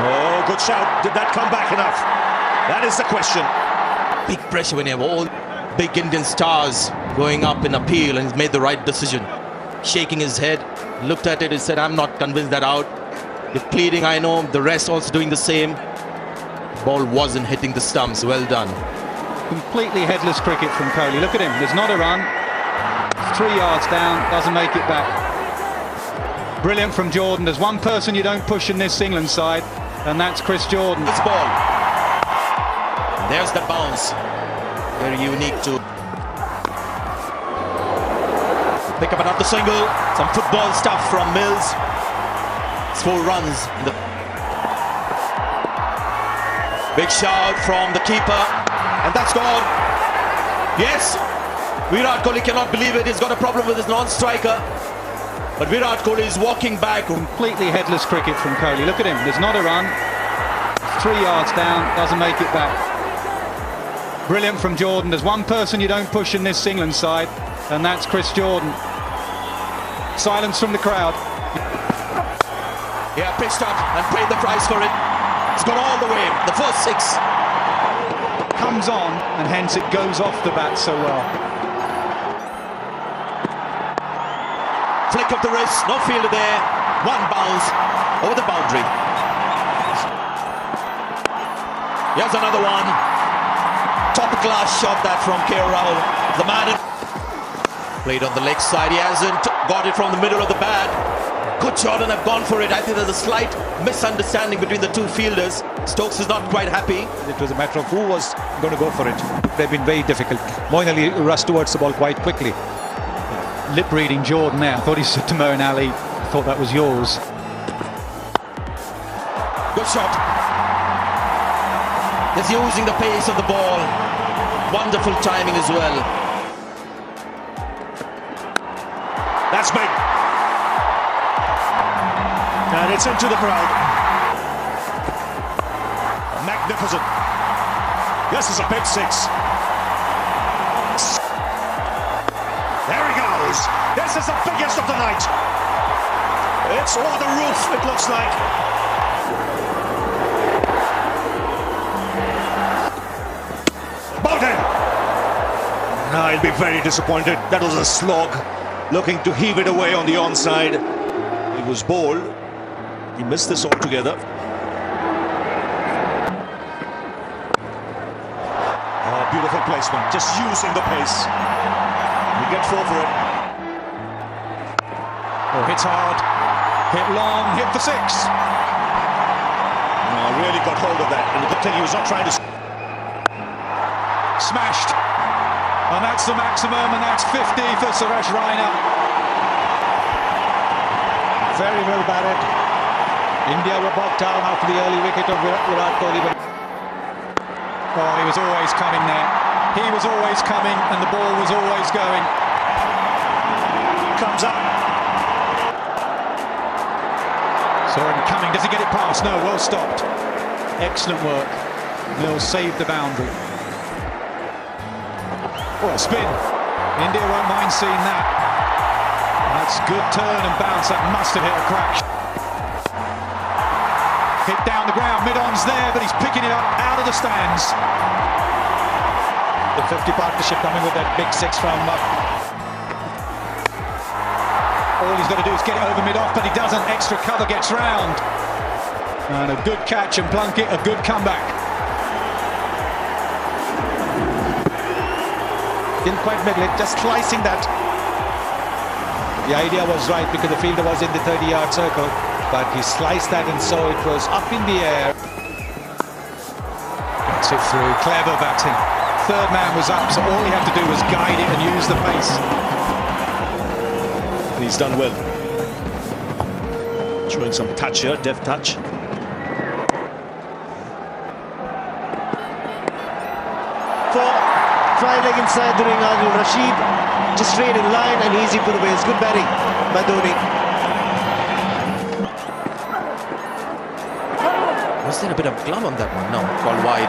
Oh, good shout. Did that come back enough? That is the question. Big pressure when you have all big Indian stars going up in appeal, and he's made the right decision. Shaking his head, looked at it, he said, I'm not convinced that out. You're pleading, I know, the rest also doing the same. Ball wasn't hitting the stumps, well done. Completely headless cricket from Kohli. Look at him, there's not a run. 3 yards down, doesn't make it back. Brilliant from Jordan. There's one person you don't push in this England side, and that's Chris Jordan. This ball. There's the bounce. Very unique too. Pick up another single. Some football stuff from Mills. It's 4 runs. Big shout from the keeper. And that's gone. Yes. Virat Kohli cannot believe it. He's got a problem with his non-striker. But Virat Kohli is walking back. Completely headless cricket from Kohli. Look at him. There's not a run. 3 yards down. Doesn't make it back. Brilliant from Jordan. There's one person you don't push in this England side, and that's Chris Jordan. Silence from the crowd. Yeah, pitched up and paid the price for it. It's gone all the way. The first 6. Comes on, and hence it goes off the bat so well. Flick of the wrist, no fielder there. 1 bounce over the boundary. Here's another one. Top class shot that from K. Rahul. The man played on the leg side. He hasn't got it from the middle of the bat. Could Jordan have gone for it? I think there's a slight misunderstanding between the 2 fielders. Stokes is not quite happy. It was a matter of who was going to go for it. They've been very difficult. Moeen Ali rushed towards the ball quite quickly. Lip reading Jordan there. I thought he said to Moeen Ali, I thought that was yours. Good shot. Just using the pace of the ball. Wonderful timing as well. That's big. And it's into the crowd. Magnificent. This is a big 6. There he goes. This is the biggest of the night. It's over the roof, it looks like. Bolton. Now he'll be very disappointed. That was a slog. Looking to heave it away on the onside. He was bowled. He missed this altogether. Oh, beautiful placement. Just using the pace. We get 4 for it. Oh, hits hard, hit long, hit for 6. Oh, really got hold of that. And the good thing, he was not trying to... Smashed. And that's the maximum, and that's 50 for Suresh Raina. Very well batted. India were bogged down after the early wicket of Virat Kohli. Oh, he was always coming there. He was always coming, and the ball was always going. Comes up. Saw him coming. Does he get it past? No, well stopped. Excellent work. Mills saved the boundary. Oh, a spin. India won't mind seeing that. That's good turn and bounce. That must have hit a crack. Hit down the ground. Mid-on's there, but he's picking it up out of the stands. The 50 partnership coming with that big 6 from All he's got to do is get it over mid-off, but he doesn't. Extra cover gets round. And a good catch, and Plunkett, a good comeback. Didn't quite make it, just slicing that. The idea was right because the fielder was in the 30-yard circle, but he sliced that and so it was up in the air. Gets it through, clever batting. Third man was up, so all he had to do was guide it and use the pace. He's done well. Showing some touch here, deft touch. Try leg inside during Adil Rashid. Just straight in line and easy put away. It's good batting by Dhoni. Was there a bit of glum on that one? No, called wide.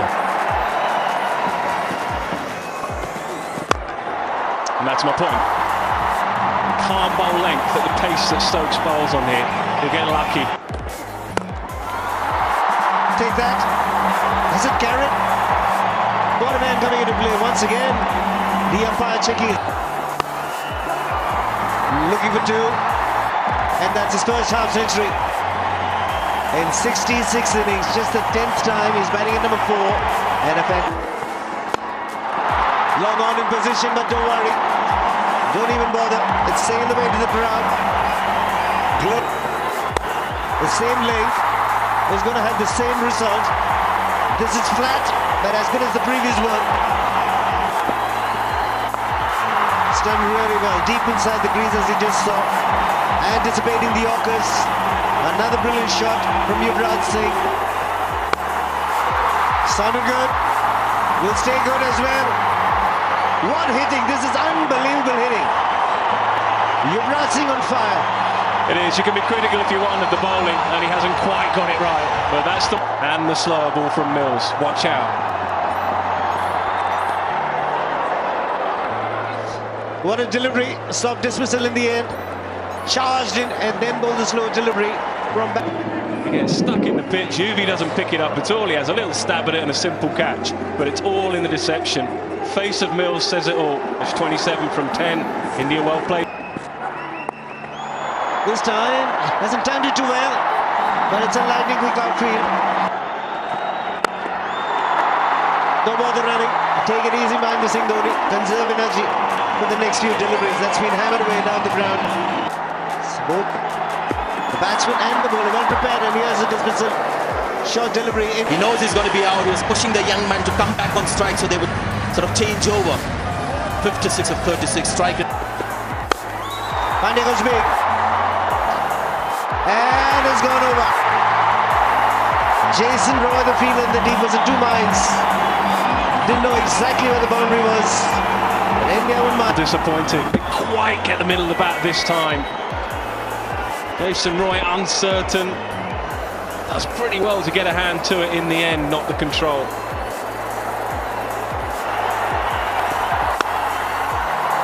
And that's my point. Calm bowl length at the pace that Stokes bowls on here. He'll get lucky. that. Is it Garrett? What a man coming into play once again. The umpire checking. Looking for two. And that's his first half century. In 66 innings, just the 10th time he's batting at number 4. And a fan. Long on in position, but don't worry. Don't even bother. It's sailing away to the crowd. The same length is going to have the same result. This is flat, but as good as the previous one. It's done really well. Deep inside the crease as he just saw. Anticipating the Yorkers. Another brilliant shot from Yuvraj Singh. Sounded good. Will stay good as well. What hitting! This is unbelievable hitting. Yuvraj Singh on fire. It is. You can be critical if you want of the bowling, and he hasn't quite got it right. But that's the... And the slower ball from Mills. Watch out. What a delivery. Soft dismissal in the end. Charged in and then bowled the slow delivery from back. He gets stuck in the pitch. Yuvi doesn't pick it up at all. He has a little stab at it and a simple catch. But it's all in the deception. Face of Mills says it all. It's 27 from 10. India well played. This time hasn't timed it too well, but it's a lightning quick outfield. Don't bother running. Take it easy behind the Singh Dhoni. Conserve energy for the next few deliveries. That's been hammered away down the ground. Both the batsman and the bowler well prepared, and here's a dismissal. Short delivery. He knows he's going to be out. He was pushing the young man to come back on strike so they would sort of change over. 56 of 36 strike. Pandya goes big. And it's gone over. Jason Roy, the fielder in the deep, was in two minds. Didn't know exactly where the boundary was. But India won mark. Disappointing. Didn't quite get the middle of the bat this time. Jason Roy uncertain. Does pretty well to get a hand to it in the end, not the control.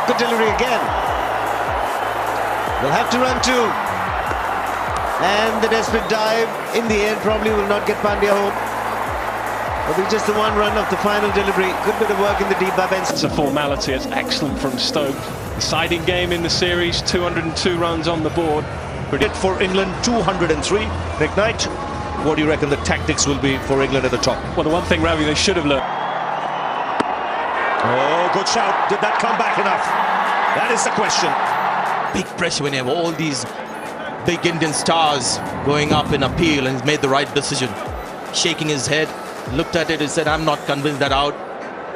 Good delivery again. They'll have to run two. And the desperate dive in the end probably will not get Pandya home. It'll be just the one run of the final delivery. Good bit of work in the deep by Benson. It's a formality. It's excellent from Stoke. Deciding game in the series. 202 runs on the board. Predict for England 203. Nick Knight, what do you reckon the tactics will be for England at the top? Well, the one thing, Ravi, they should have learned. Oh, good shout. Did that come back enough? That is the question. Big pressure when you have all these big Indian stars going up in appeal, and he's made the right decision. Shaking his head, looked at it and said, I'm not convinced that out.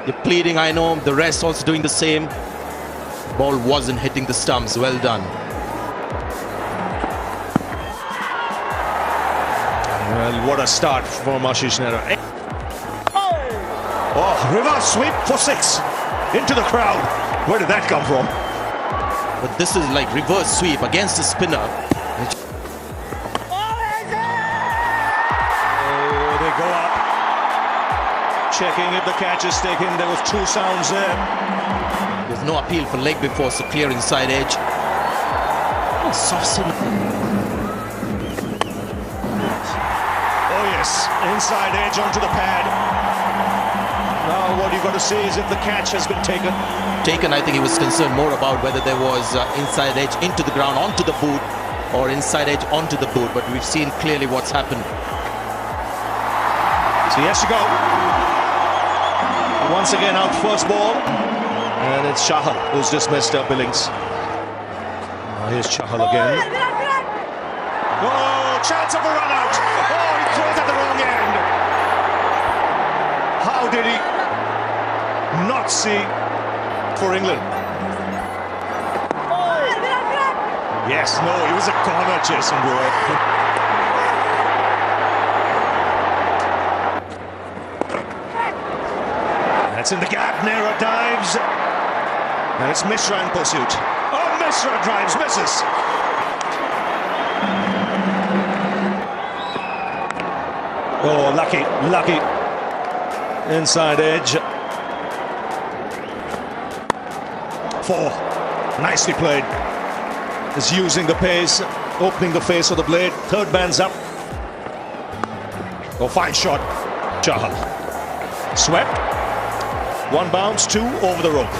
You're pleading, I know. The rest also doing the same. Ball wasn't hitting the stumps. Well done. Well, what a start from Ashish Nehra. Oh, reverse sweep for 6. Into the crowd. Where did that come from? But this is like reverse sweep against the spinner. Oh, they go up. Checking if the catch is taken. There was 2 sounds there. There's no appeal for leg before, so clear inside edge. Oh, soft signal. Oh yes, inside edge onto the pad. Now what you've got to see is if the catch has been taken. I think he was concerned more about whether there was inside edge into the ground, onto the boot, or inside edge onto the boot. But we've seen clearly what's happened. So he has to go. Once again out first ball. And it's Chahal who's dismissed Billings. Here's Chahal again. Oh, chance of a run out. Oh, he throws at the wrong end. How did he not see for England? Yes, no, he was a corner, Jason Roy. That's in the gap. Nehra dives. And it's Mishra in pursuit. Oh, Mishra drives, misses. Oh, lucky. Inside edge. 4. Nicely played. Is using the pace, opening the face of the blade. Third man's up. Oh, fine shot. Chahal. Swept. One bounce, two over the rope.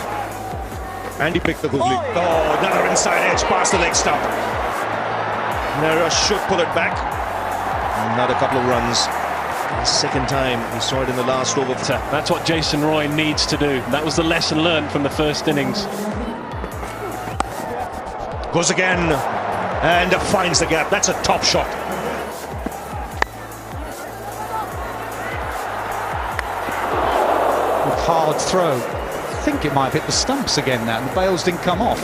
And he picked the googly. Oh, another inside edge past the leg stump. Nera should pull it back. Another couple of runs. The second time we saw it in the last over. That's what Jason Roy needs to do. That was the lesson learned from the first innings. Goes again and finds the gap. That's a top shot. Hard throw. I think it might have hit the stumps again now. The bails didn't come off.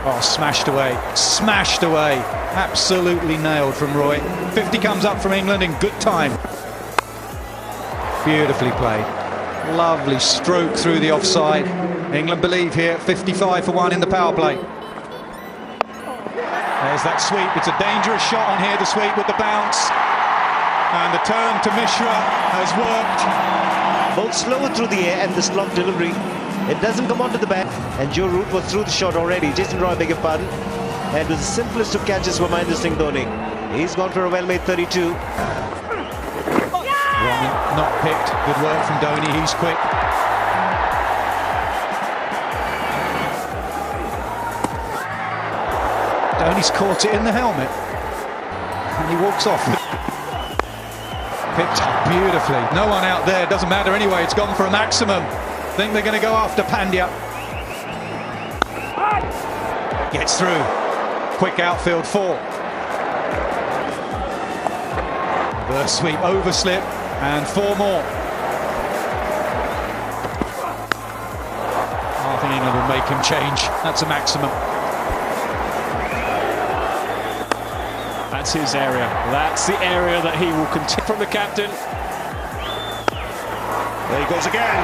Oh, smashed away. Smashed away. Absolutely nailed from Roy. 50 comes up from England in good time. Beautifully played. Lovely stroke through the offside. England believe here 55 for 1 in the power play. There's that sweep. It's a dangerous shot on here, the sweep with the bounce. And the turn to Mishra has worked. Both slower through the air and the slog delivery. It doesn't come onto the bat. And Joe Root was through the shot already. Jason Roy, beg your pardon. And it was the simplest of catches for Mahendra Singh Dhoni. He's gone for a well-made 32. Wrong, not picked. Good work from Dhoni. He's quick. Dhoni's caught it in the helmet. And he walks off. Picked up beautifully. No one out there. Doesn't matter anyway. It's gone for a maximum. Think they're going to go after Pandya. Gets through. Quick outfield 4. Reverse sweep, overslip, and 4 more. I think England will make him change. That's a maximum. That's his area. That's the area that he will continue from the captain. There he goes again.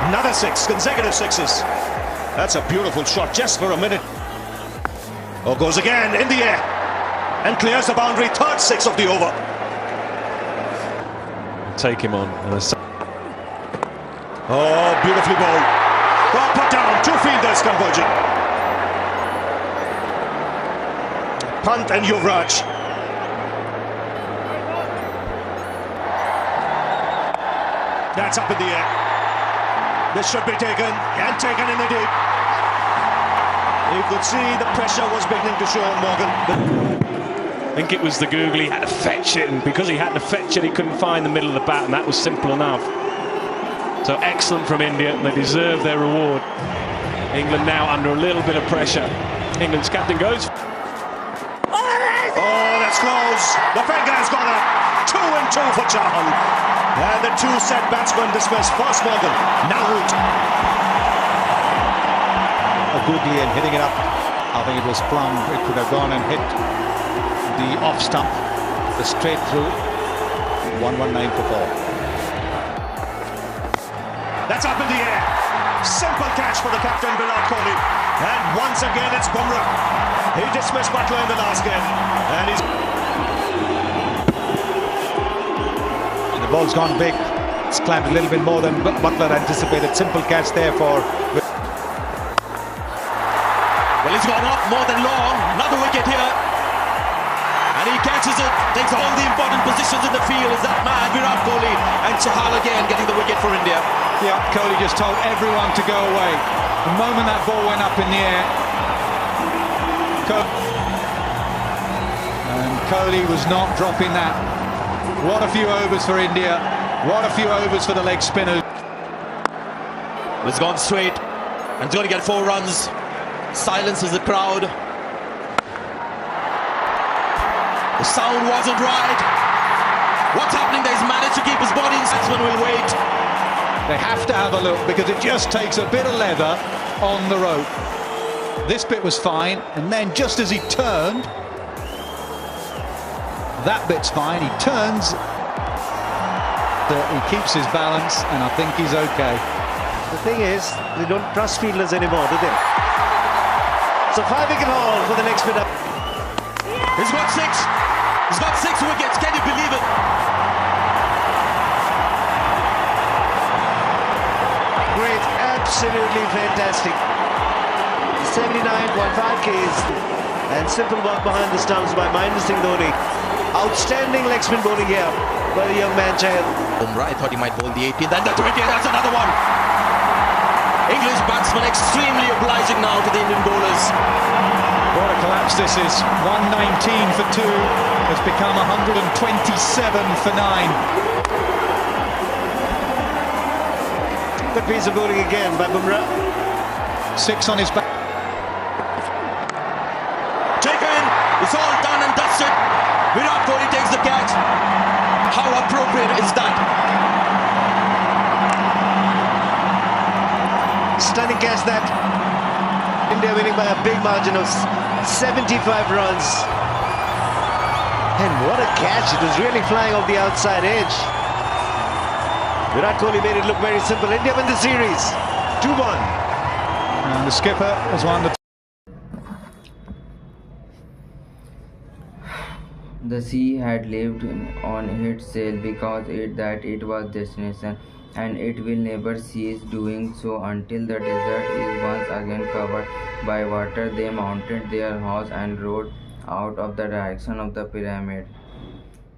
Another 6, consecutive 6s. That's a beautiful shot just for a minute. Oh, goes again in the air and clears the boundary. Third 6 of the over. Take him on. Oh, beautifully bowled. Oh, put down. 2 fielders converging. Pant and Yuvraj. That's up in the air. This should be taken, and taken in the deep. You could see the pressure was beginning to show on Morgan. I think it was the googly. He had to fetch it, and because he had to fetch it, he couldn't find the middle of the bat, and that was simple enough. So excellent from India, and they deserve their reward. England now under a little bit of pressure. England's captain goes. Oh, that's close. The finger has gone up. 2 and 2 for Chahal. And the 2 set batsmen dismissed. First Morgan, now Root. Googly and hitting it up. I think it was plumb. It could have gone and hit the off stump. The straight through. 119 for 4. That's up in the air. Simple catch for the captain, Virat Kohli. And once again, it's Bumrah. He dismissed Butler in the last game. And he's... The ball's gone big. It's climbed a little bit more than Butler anticipated. Simple catch there for... Well, he's gone up more than long. Another wicket here. And he catches it. Takes all the important positions in the field. Is that man, Virat Kohli. And Chahal again getting the wicket for India. Yeah, Kohli just told everyone to go away. The moment that ball went up in the air, and Kohli was not dropping that. What a few overs for India. What a few overs for the leg spinners. It's gone straight. And he's going to get 4 runs. Silences the crowd. The sound wasn't right. What's happening there? He's managed to keep his body in. Batsman will wait. They have to have a look because it just takes a bit of leather on the rope. This bit was fine, and then just as he turned, that bit's fine. He turns, he keeps his balance, and I think he's okay. The thing is, they don't trust fielders anymore, do they? So 5-wicket haul for the next bit up. He's got 6. He's got 6 wickets. Can you believe it? Great, absolutely fantastic. 79.5 Ks. And simple work behind the stumps by Mahendra Singh Dhoni. Outstanding leg spin bowling here by the young man child. Bumrah, I thought he might bowl the 18th, then the 20th, that's another one. English batsmen extremely obliging now to the Indian bowlers. What a collapse this is. 119 for 2 has become 127 for 9. Good piece of bowling again by Bumrah. 6 on his back. Taken, it's all done and dusted. Virat Kohli takes the catch. How appropriate is that? Stunning catch that. India winning by a big margin of 75 runs. And what a catch. It was really flying off the outside edge. Virat Kohli made it look very simple. India win the series. 2-1. And the skipper has won the... The sea had lived on its sail because it was destination, and it will never cease doing so until the desert is once again covered by water. They mounted their horse and rode out of the direction of the pyramid.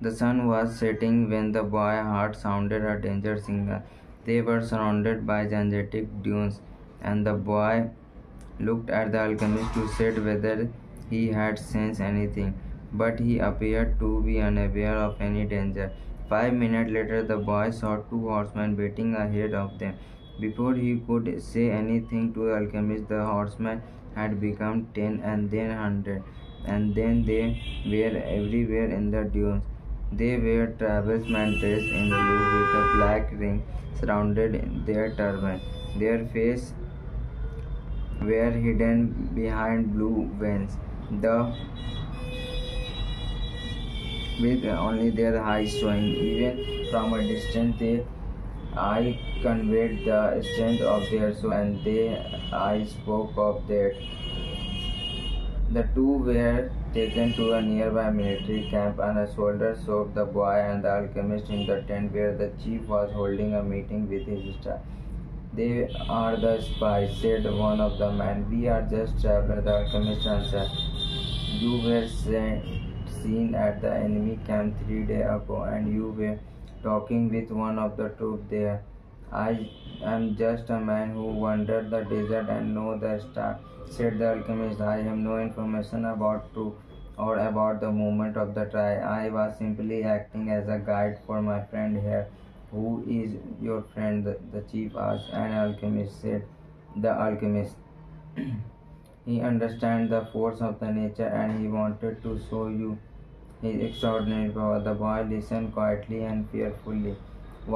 The sun was setting when the boy heard sounded a danger signal. They were surrounded by gigantic dunes, and the boy looked at the alchemist to see whether he had sensed anything, but he appeared to be unaware of any danger. 5 minutes later, the boy saw 2 horsemen waiting ahead of them. Before he could say anything to the alchemist, the horsemen had become 10 and then 100, and then they were everywhere in the dunes. They were tribesmen dressed in blue with a black ring surrounded their turban. Their faces were hidden behind blue veils, with only their eyes showing. Even from a distance, their eye conveyed the strength of their soul, and their eyes spoke of that. The 2 were taken to a nearby military camp, and a soldier showed the boy and the alchemist in the tent where the chief was holding a meeting with his staff. "They are the spies," said one of the men. "We are just travelers," the alchemist answered. "You were seen at the enemy camp 3 days ago, and you were talking with one of the troops there." "I am just a man who wandered the desert and know the star," said the alchemist. "I have no information about truth or about the movement of the tribe. I was simply acting as a guide for my friend here." "Who is your friend?" the chief asked. "An alchemist," said the alchemist. "He understands the force of the nature, and he wanted to show you his extraordinary power." The boy listened quietly and fearfully.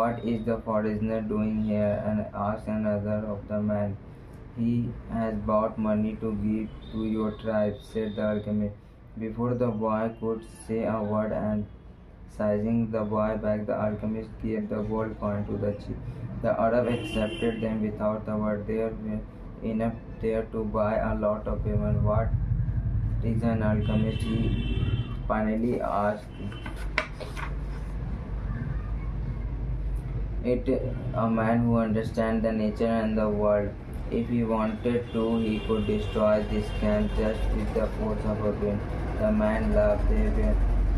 "What is the foreigner doing here?" and asked another of the men. "He has bought money to give to your tribe," said the alchemist. Before the boy could say a word, and sizing the boy back, the alchemist gave the gold coin to the chief. The Arab accepted them without a word. There were enough there to buy a lot of women. "What is an alchemist?" he finally asked. "It a man who understands the nature and the world. If he wanted to, he could destroy this camp just with the force of a wind." The man laughed. They were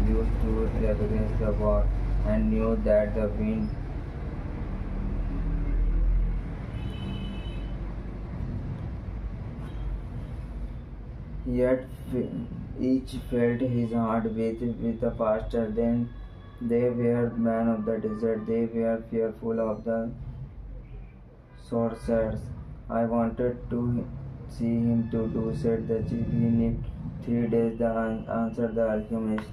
used to it against the war and knew that the wind yet each felt his heart beat with a faster. Then they were men of the desert. They were fearful of the sorcerers. "I wanted to see him to do," said the chief. "We need 3 days, answered the alchemist.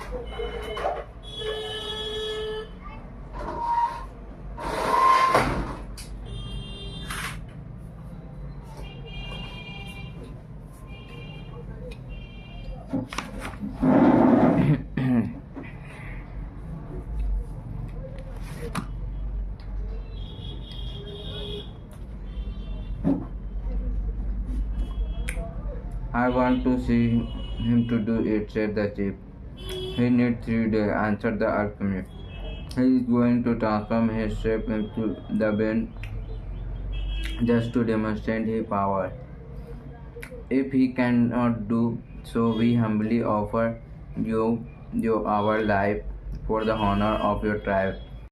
I want to see him to do it, said the chief. He needs 3 days, answered the alchemist. He is going to transform his shape into the wind just to demonstrate his power. If he cannot do so, we humbly offer you our life for the honor of your tribe.